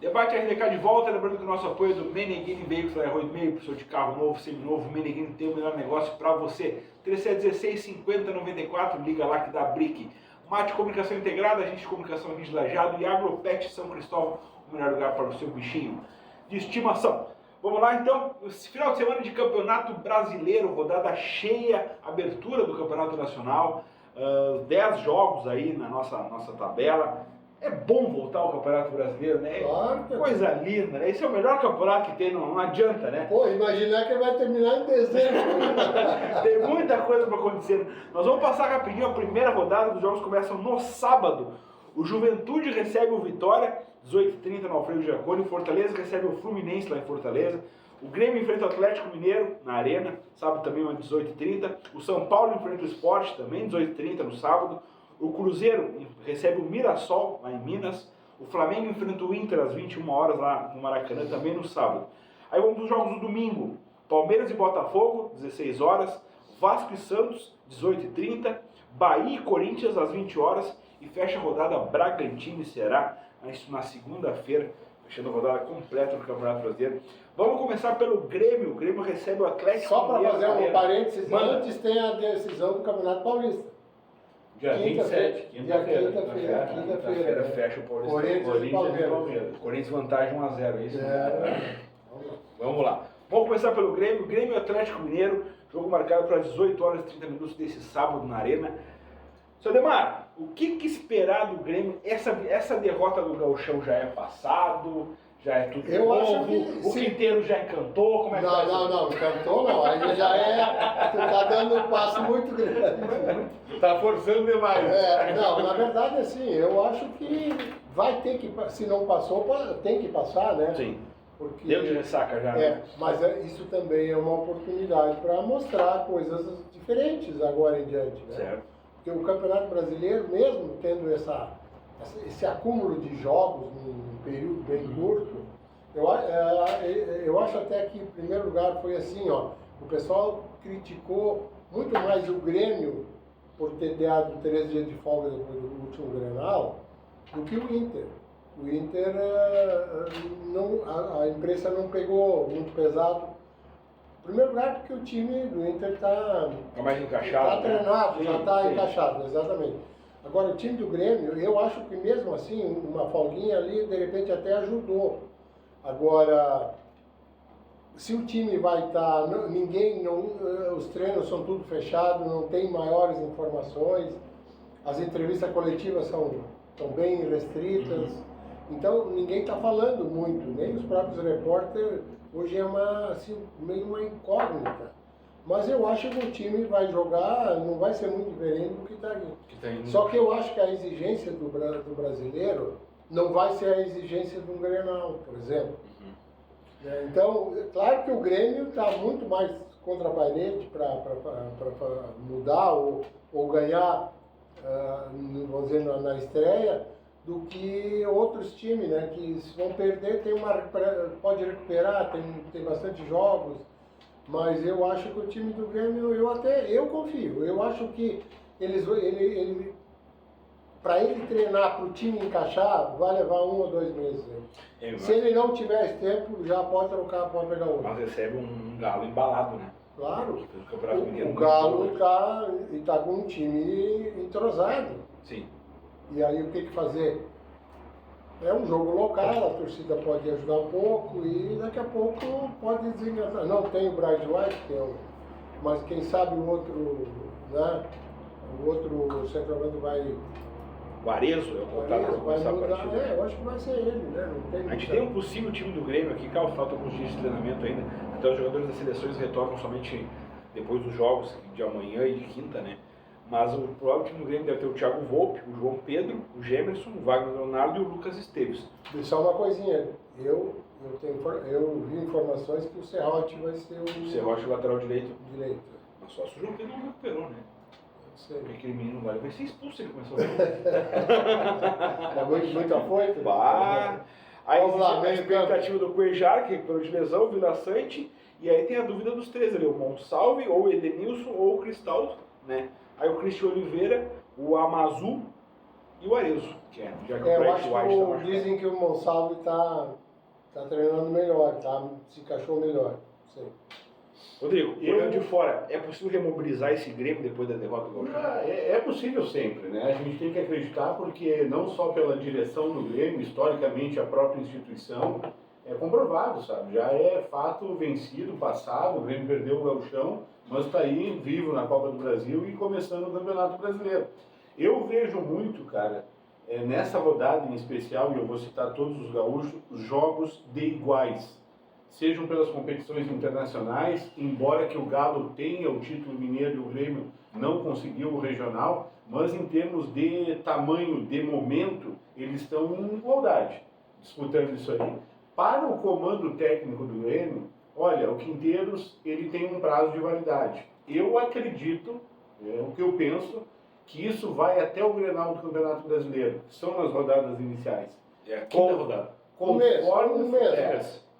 Debate RDK de volta, lembrando que o nosso apoio é do Meneghini Veículos, R8,5, professor de carro novo, seminovo, Meneghini tem o melhor negócio para você. 3716-5094, liga lá que dá brique. Mate Comunicação Integrada, Agente de Comunicação aqui de Lajeado e Agropet São Cristóvão, o melhor lugar para o seu bichinho de estimação. Vamos lá então, esse final de semana de Campeonato Brasileiro, rodada cheia, abertura do Campeonato Nacional, 10 jogos aí na nossa tabela. É bom voltar ao Campeonato Brasileiro, né? Claro. Coisa linda, né? Esse é o melhor campeonato que tem, não adianta, né? Pô, imaginar que ele vai terminar em dezembro. Tem muita coisa para acontecer. Nós vamos passar rapidinho a primeira rodada, os jogos começam no sábado. O Juventude recebe o Vitória, 18h30 no Alfredo Jaconi. O Fortaleza recebe o Fluminense lá em Fortaleza. O Grêmio enfrenta o Atlético Mineiro na Arena, sábado também às 18h30. O São Paulo enfrenta o Sport também, 18h30 no sábado. O Cruzeiro recebe o Mirassol, lá em Minas. O Flamengo enfrenta o Inter às 21 horas lá no Maracanã, também no sábado. Aí vamos para os jogos do domingo. Palmeiras e Botafogo, 16 horas. Vasco e Santos, 18h30. Bahia e Corinthians, às 20 horas. E fecha a rodada Bragantino e Ceará, na segunda-feira, fechando a rodada completa do Campeonato Brasileiro. Vamos começar pelo Grêmio. O Grêmio recebe o Atlético. Só para fazer um parênteses, Manda. antes tem a decisão do Campeonato Paulista. Dia 27, quinta-feira. Quinta-feira. Fecha o Paulista. Corinthians e Palmeiras. Corinthians vantagem 1-0, é isso? É. Vamos lá. Vamos começar pelo Grêmio. Grêmio e Atlético Mineiro. Jogo marcado para 18 horas e 30 minutos desse sábado na Arena. Seu Demar, o que esperar do Grêmio? Essa derrota do Gauchão já é passado? Já é tudo Eu novo? acho que O Quinteiro já encantou? Como é que tá isso? Não, cantou não. Aí já é. Tu tá dando um passo muito grande. Tá forçando demais. Não, na verdade, assim, eu acho que vai ter que. Se não passou, tem que passar, né? Sim. Porque, Deu de ressaca já. Né? mas isso também é uma oportunidade para mostrar coisas diferentes agora em diante, né? Certo. Porque o Campeonato Brasileiro, mesmo tendo esse acúmulo de jogos num período bem curto, eu acho até que, em primeiro lugar, foi assim, ó, o pessoal criticou muito mais o Grêmio por ter dado 3 dias de folga depois do último Grenal, do que o Inter. O Inter, a imprensa não pegou muito pesado. Em primeiro lugar, porque o time do Inter está mais encaixado. Está treinado, né? já está encaixado, exatamente. Agora, o time do Grêmio, eu acho que mesmo assim, uma folguinha ali, de repente até ajudou. Agora, se o time vai estar, os treinos são tudo fechados, não tem maiores informações, as entrevistas coletivas são bem restritas, então ninguém está falando muito, nem os próprios repórteres. Hoje é meio uma incógnita. Mas eu acho que o time vai jogar, não vai ser muito diferente do que está aí. Só que eu acho que a exigência do brasileiro não vai ser a exigência de um Grenal, por exemplo. Então, claro que o Grêmio está muito mais contra a parede para mudar ou ganhar, vamos dizer, na estreia, do que outros times, né? Que se vão perder, pode recuperar, tem bastante jogos, mas eu acho que o time do Grêmio, eu confio. Eu acho que para ele treinar, para o time encaixar, vai levar 1 ou 2 meses. Se ele não tiver esse tempo, já pode trocar, pode pegar outro. Mas recebe um Galo embalado, né? Claro. O Galo está com um time entrosado. Sim. E aí o que fazer? É um jogo local, a torcida pode ajudar um pouco e daqui a pouco pode desenganar. Não tem o Bright White, mas quem sabe o outro, né? O outro centroavante vai... O Arezo é o voltado para começar a partida. Eu acho que vai ser ele, né? A gente tem um possível time do Grêmio aqui, falta alguns dias de treinamento ainda. Até os jogadores das seleções retornam somente depois dos jogos de amanhã e de quinta, né? Mas o provável time do Grêmio deve ter o Thiago Volpe, o João Pedro, o Gemerson, o Wagner Leonardo e o Lucas Esteves. E só uma coisinha, eu vi informações que o Serrote vai ser o... Serrote, lateral direito. Mas só se o João Pedro não recuperou, né? Não sei. Porque aquele menino lá vai ser expulso se ele começou a ver. É muito afoito? Aí existe a expectativa do Cuejar, que recuperou de lesão, o Vila Sante, e aí tem a dúvida dos 3 ali, o Monsalve, ou o Edenilson, ou o Cristaldo, né? Aí o Cristian Oliveira, o Amazu e o Arezo. Já que o Eu Brett acho White tá que dizem que o Monsalve tá treinando melhor, se encaixou melhor. Sei. Rodrigo, olhando de fora, é possível remobilizar esse Grêmio depois da derrota do Gauchão? É possível sempre, né? A gente tem que acreditar porque não só pela direção do Grêmio, historicamente a própria instituição, é comprovado, sabe? Já é fato vencido, passado, o Grêmio perdeu o Gauchão, mas está aí vivo na Copa do Brasil e começando o Campeonato Brasileiro. Eu vejo muito, cara, nessa rodada em especial, e eu vou citar todos os gaúchos, os jogos de iguais. Sejam pelas competições internacionais, embora que o Galo tenha o título mineiro e o Grêmio não conseguiu o regional, mas em termos de tamanho, de momento, eles estão em igualdade, disputando isso aí. Para o comando técnico do Grêmio, olha, o Quinteiros ele tem um prazo de validade. Eu acredito, é o que eu penso, que isso vai até o Grenal do Campeonato Brasileiro, que são nas rodadas iniciais. É a quinta rodada.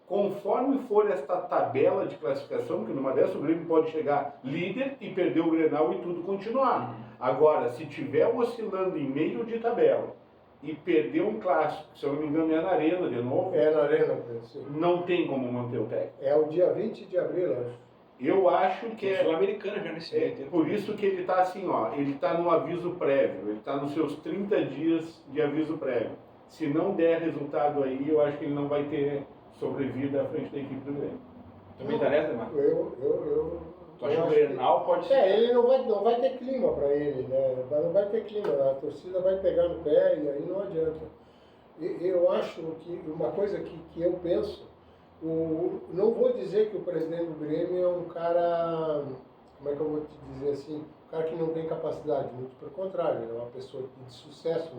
Conforme for esta tabela de classificação, que numa dessas o Grêmio pode chegar líder e perder o Grenal e tudo continuar. Agora, se tiver oscilando em meio de tabela e perder um clássico, se eu não me engano é na Arena de novo, É na Arena, sim. não tem como manter o técnico. É o dia 20 de abril, acho. Eu acho que é Sul-Americana já nesse meio tempo. por isso que ele está assim, ó, ele está no aviso prévio, ele está nos seus 30 dias de aviso prévio. Se não der resultado aí, eu acho que ele não vai ter sobrevida à frente da equipe do Grêmio. Também tá nessa, Marcos? Tu acha que o Grenal pode ser? Ele não vai ter clima para ele, né? Não vai ter clima, a torcida vai pegar no pé e aí não adianta. Eu acho que uma coisa que eu penso, não vou dizer que o presidente do Grêmio é um cara, como é que eu vou te dizer assim, um cara que não tem capacidade, muito pelo contrário, ele é uma pessoa de sucesso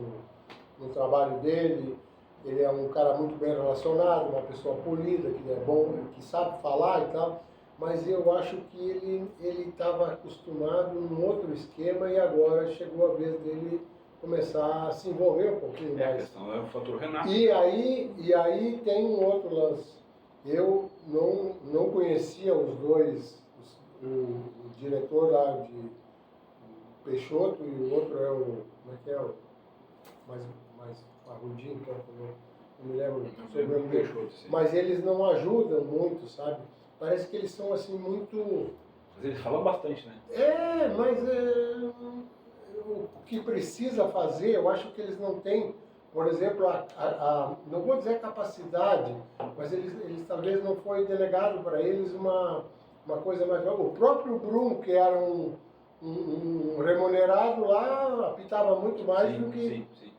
no trabalho dele. Ele é um cara muito bem relacionado, uma pessoa polida, que é bom, que sabe falar e tal, mas eu acho que ele estava acostumado num outro esquema e agora chegou a vez dele começar a se envolver um pouquinho mais. A questão é o fator Renato. E aí tem um outro lance. Eu não conhecia os dois, o diretor lá de Peixoto e o outro é o, como é que é, o mais parrudinho, que não me lembro o sobrenome dele. Mas eles não ajudam muito, sabe? Parece que eles são assim muito... Mas eles falam bastante, né? Mas o que precisa fazer, eu acho que eles não têm, por exemplo, não vou dizer capacidade, mas eles talvez não foi delegado para eles uma coisa mais... O próprio Bruno, que era um remunerado lá, apitava muito mais do que... Sim.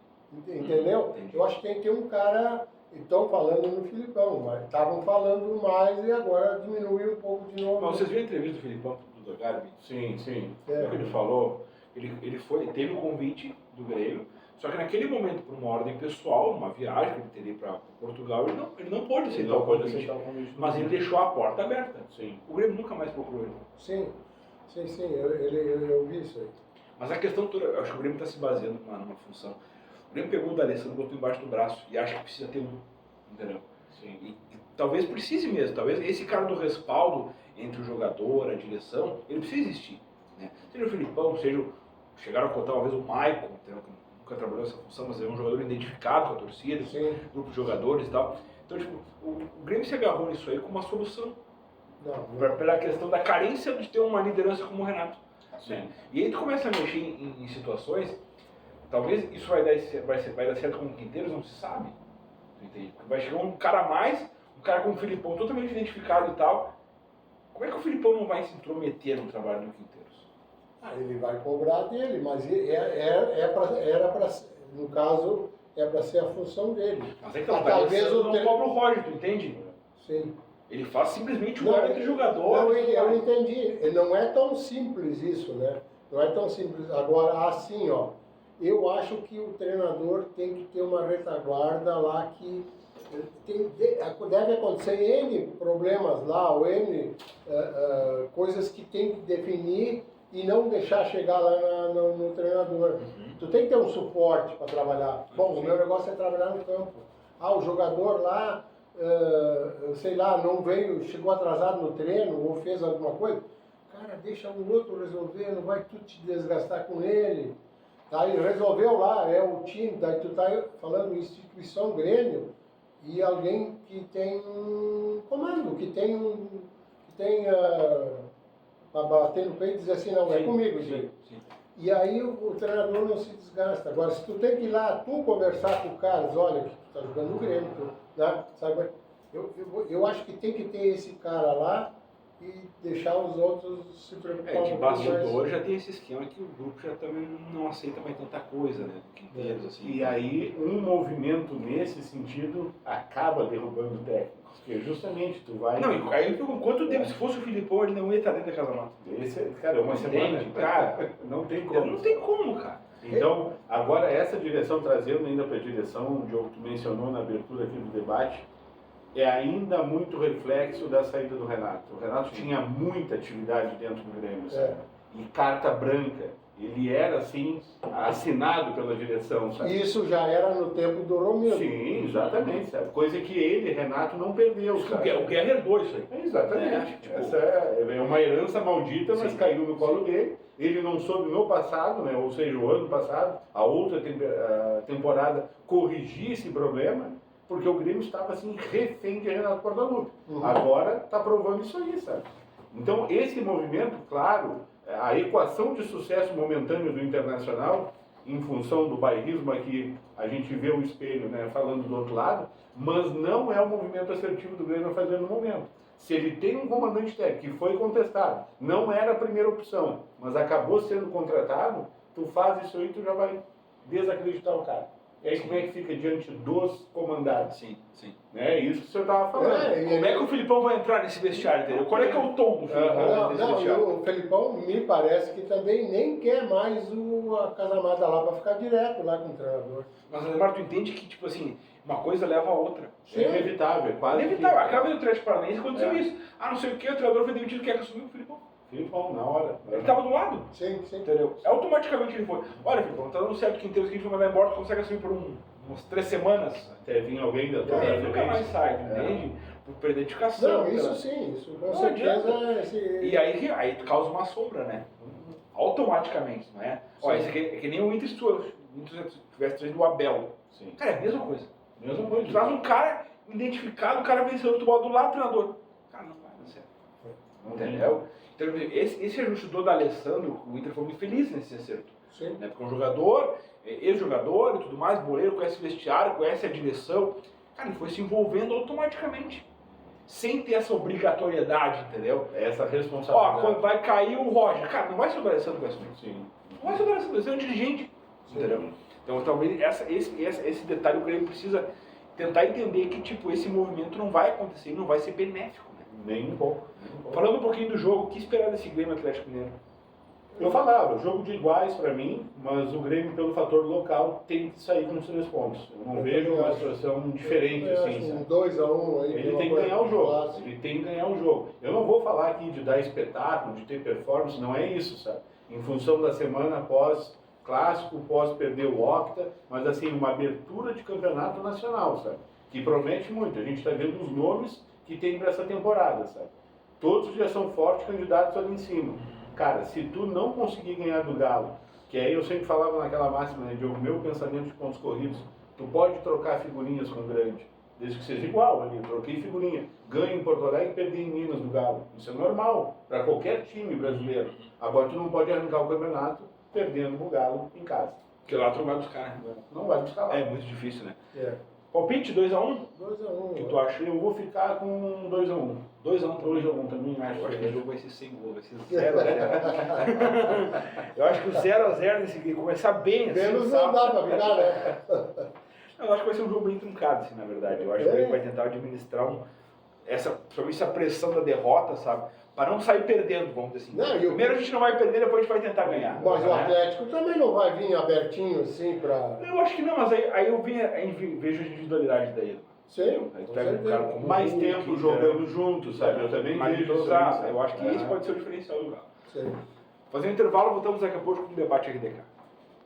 Entendeu? Entendi. Eu acho que tem que ter um cara... Estão falando no Filipão, mas estavam falando mais e agora diminuiu um pouco de novo. Mas vocês viram a entrevista do Filipão, do Garbi? Sim. O que ele falou? Ele teve o convite do Grêmio, só que naquele momento, por uma ordem pessoal, uma viagem que ele teria para Portugal, ele não pôde aceitar o convite. Mas ele deixou a porta aberta. Sim. O Grêmio nunca mais procurou ele. Sim, eu vi isso aí. Mas a questão toda, eu acho que o Grêmio está se baseando numa função. O Grêmio pegou o D'Alessandro, botou embaixo do braço e acha que precisa ter um, entendeu? Sim. E talvez precise mesmo, talvez esse cara do respaldo entre o jogador, a direção, ele precisa existir. Né? Seja o Filipão, chegaram a contar uma vez o Maicon, entendeu? Que nunca trabalhou essa função, mas é um jogador identificado com a torcida, com grupo de jogadores e tal. Então, tipo, o Grêmio se agarrou nisso aí como uma solução. Pela questão da carência de ter uma liderança como o Renato. Né? E aí tu começa a mexer em situações, talvez isso vai dar certo com o Quinteiros, não se sabe. Tu entende? Vai chegar um cara a mais, um cara como o Filipão, totalmente identificado e tal. Como é que o Filipão não vai se intrometer no trabalho do Quinteiros? Ele vai cobrar dele, mas era para, no caso, é para ser a função dele. Mas é que talvez não cobra o Roger, tu entende? Sim. Ele faz simplesmente o árbitro jogador. Não, eu entendi. Não é tão simples isso, né? Não é tão simples. Agora, assim, ó, eu acho que o treinador tem que ter uma retaguarda lá que deve acontecer N problemas lá, ou N coisas que tem que definir e não deixar chegar lá no treinador. Tu tem que ter um suporte para trabalhar. Bom, o meu negócio é trabalhar no campo. O jogador lá, sei lá, não veio, chegou atrasado no treino ou fez alguma coisa. Cara, deixa o outro resolver, não vai tu te desgastar com ele. Daí resolveu lá, é o time, daí tu tá falando instituição Grêmio e alguém que tem um comando, que tem para bater no peito e dizer assim, não, é comigo isso aí. Sim. E aí o treinador não se desgasta. Agora, se tu tem que ir lá, tu conversar com o cara, diz, olha, que tu tá jogando no Grêmio, né? Sabe? Eu acho que tem que ter esse cara lá e deixar os outros se preocupar De um pouco bastidor mais. já tem esse esquema que o grupo já também não aceita mais tanta coisa, né? Quinteiros, assim. E aí, um movimento nesse sentido acaba derrubando técnicos. Porque justamente tu vai... Não, e aí eu pergunto, quanto tempo, se fosse o Filipão, ele não ia estar dentro da Casa Mata? Cara, uma semana. Entende? Cara, Não tem como. não tem como, cara. Então, agora essa direção, trazendo ainda para a direção, o Diogo, tu mencionou na abertura aqui do debate, é ainda muito reflexo da saída do Renato. O Renato tinha muita atividade dentro do Grêmio, sabe? E carta branca. Ele era, assim, assinado pela direção, sabe? Isso já era no tempo do Romildo. Sim, exatamente, sabe? Coisa que ele, Renato, não perdeu, sabe? O Guerra herdou isso aí. Exatamente. Essa é uma herança maldita, mas caiu no colo dele. Ele não soube no passado, né? Ou seja, o ano passado, a outra temporada, corrigir esse problema, porque o Grêmio estava assim, refém de Renato Portaluppi. Agora está provando isso aí, sabe? Então, esse movimento, claro, a equação de sucesso momentâneo do Internacional, em função do bairrismo aqui, a gente vê o espelho, né, falando do outro lado, mas não é o movimento assertivo do Grêmio a fazer no momento. Se ele tem um comandante técnico que foi contestado, não era a primeira opção, mas acabou sendo contratado, tu faz isso aí, tu já vai desacreditar o cara. E aí como é que fica diante dos comandados? Sim. É isso que o senhor estava falando. Como é que o Filipão vai entrar nesse vestiário, entendeu? Qual é que é o tom do Filipão nesse vestiário? Não, o Felipão me parece que também nem quer mais a Casamata lá para ficar direto lá com o treinador. Mas, Ademar, tu entende que, tipo assim, uma coisa leva a outra. É inevitável, é quase. Inevitável. Acaba no Atlético Paranaense aconteceu isso. Ah, não sei o que, o treinador foi demitido, quer que assumiu o Filipão. Filipão, na hora. Ele estava do lado. Sim. Entendeu? Automaticamente ele foi. Olha, Filipão, tá dando certo Quinteiros que a gente vai mandar embora, tu consegue assumir por umas 3 semanas. Até vir alguém da tua Aí nunca mais sai, entende? Por perder dedicação. Não, isso sim, isso com certeza. E aí tu causa uma sombra, né? Automaticamente, não é? Olha, isso aqui é que nem o Inter se tivesse trazido o Abel. Sim. Cara, é a mesma coisa. Mesma coisa. Tu traz um cara identificado, o cara venceu, tu bota do lado do treinador. Cara, não vai dar certo. Entendeu? Então, esse ajuste do Alessandro, o Inter foi muito feliz nesse acerto. Sim. Né? Porque um jogador, ex-jogador e tudo mais, boleiro, conhece o vestiário, conhece a direção. Cara, ele foi se envolvendo automaticamente. Sem ter essa obrigatoriedade, entendeu? Essa responsabilidade. Ó, quando vai cair o Roger. Cara, não vai ser o Alessandro que vai assumir. Sim. Não vai ser o Alessandro, vai ser um dirigente. Entendeu? Então, talvez esse detalhe o Grêmio precisa tentar entender que, tipo, esse movimento não vai acontecer e não vai ser benéfico. Nem um pouco. Falando um pouquinho do jogo, o que esperar desse Grêmio Atlético Mineiro? Eu falava, jogo de iguais para mim, mas o Grêmio, pelo fator local, tem que sair com os 3 pontos. Eu não vejo uma situação diferente assim. Um 2-1 aí. Ele tem que ganhar o jogo. Ele tem que ganhar o jogo. Eu não vou falar aqui de dar espetáculo, de ter performance, não é isso, sabe? Em função da semana após clássico, pós perder o Octa, mas assim, uma abertura de campeonato nacional, sabe? Que promete muito. A gente está vendo os nomes que tem para essa temporada, sabe? Todos já são fortes candidatos ali em cima. Cara, se tu não conseguir ganhar do Galo, que aí eu sempre falava naquela máxima, né, de o meu pensamento de pontos corridos, tu pode trocar figurinhas com o grande, desde que seja igual ali, eu troquei figurinha, ganho em Porto Alegre e perdi em Minas do Galo. Isso é normal, para qualquer time brasileiro. Agora tu não pode arrancar o campeonato perdendo o Galo em casa. Porque lá tu não vai buscar, né? Não vai buscar lá. É muito difícil, né? Palpite 2-1? 2-1. O que tu acha? Eu vou ficar com 2-1. 2-1 também. Eu acho que o jogo vai ser sem gol, vai ser 0-0. Eu acho que o 0-0 nesse game começar bem assim. Menos não dá pra virar, né? Eu acho que vai ser um jogo bem truncado, assim, na verdade. Eu acho que ele vai tentar administrar principalmente essa pressão da derrota, sabe? Para não sair perdendo, vamos dizer assim. Não, primeiro a gente não vai perder, depois a gente vai tentar ganhar. Mas o Atlético também não vai vir abertinho assim pra... Eu acho que não, mas aí eu vejo a individualidade daí. Sim, Aí tu pega um cara com mais tempo jogando junto, sabe? Eu também vejo isso. Eu acho que esse pode ser o diferencial do Galo. Sim. Fazendo intervalo, voltamos daqui a pouco com o debate RDK.